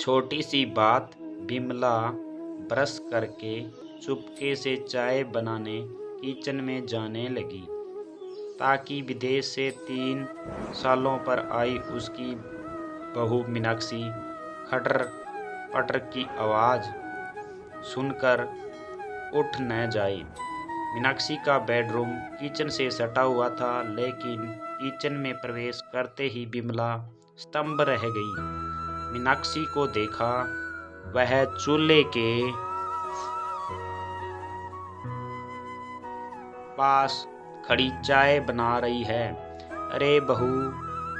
छोटी सी बात। बिमला ब्रश करके चुपके से चाय बनाने किचन में जाने लगी ताकि विदेश से 3 सालों पर आई उसकी बहू मीनाक्षी खटर पटर की आवाज़ सुनकर उठ न जाए। मीनाक्षी का बेडरूम किचन से सटा हुआ था, लेकिन किचन में प्रवेश करते ही बिमला स्तंभ रह गई। मीनाक्षी को देखा, वह चूल्हे के पास खड़ी चाय बना रही है। अरे बहू,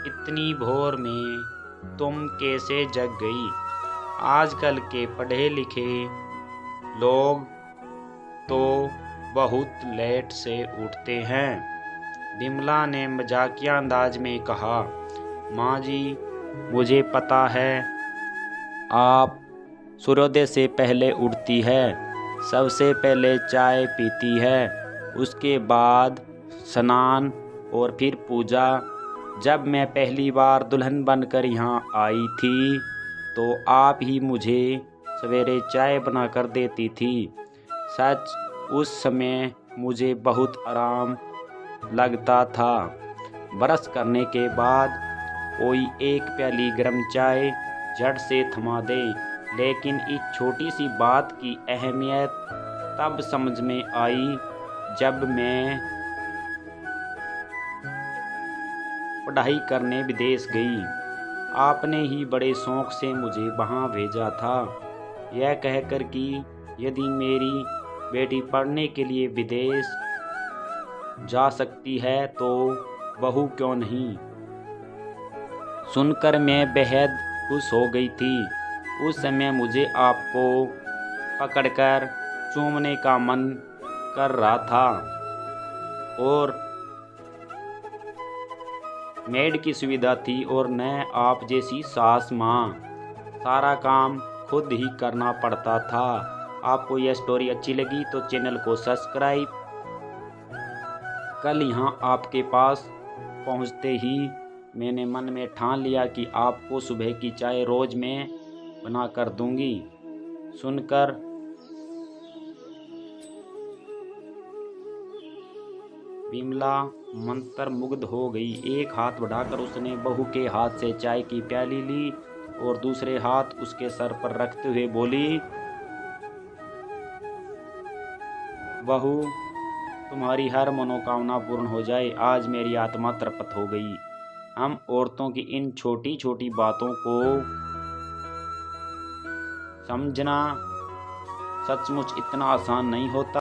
इतनी भोर में तुम कैसे जग गई? आजकल के पढ़े लिखे लोग तो बहुत लेट से उठते हैं। बिमला ने मजाकिया अंदाज में कहा, माँ जी, मुझे पता है आप सूर्योदय से पहले उठती है, सबसे पहले चाय पीती है, उसके बाद स्नान और फिर पूजा। जब मैं पहली बार दुल्हन बनकर यहाँ आई थी तो आप ही मुझे सवेरे चाय बना कर देती थी। सच, उस समय मुझे बहुत आराम लगता था। ब्रश करने के बाद कोई एक प्याली गर्म चाय झट से थमा दे, लेकिन इस छोटी सी बात की अहमियत तब समझ में आई जब मैं पढ़ाई करने विदेश गई। आपने ही बड़े शौक से मुझे वहाँ भेजा था, यह कहकर कि यदि मेरी बेटी पढ़ने के लिए विदेश जा सकती है तो बहू क्यों नहीं। सुनकर मैं बेहद खुश हो गई थी। उस समय मुझे आपको पकड़कर चूमने का मन कर रहा था और मेड की सुविधा थी और न आप जैसी सास माँ। सारा काम खुद ही करना पड़ता था। आपको यह स्टोरी अच्छी लगी तो चैनल को सब्सक्राइब। कल यहाँ आपके पास पहुँचते ही मैंने मन में ठान लिया कि आपको सुबह की चाय रोज मैं बना कर दूंगी। सुनकर बिमला मंत्रमुग्ध हो गई। एक हाथ बढ़ाकर उसने बहू के हाथ से चाय की प्याली ली और दूसरे हाथ उसके सर पर रखते हुए बोली, बहू, तुम्हारी हर मनोकामना पूर्ण हो जाए। आज मेरी आत्मा तृप्त हो गई। हम औरतों की इन छोटी छोटी बातों को समझना सचमुच इतना आसान नहीं होता।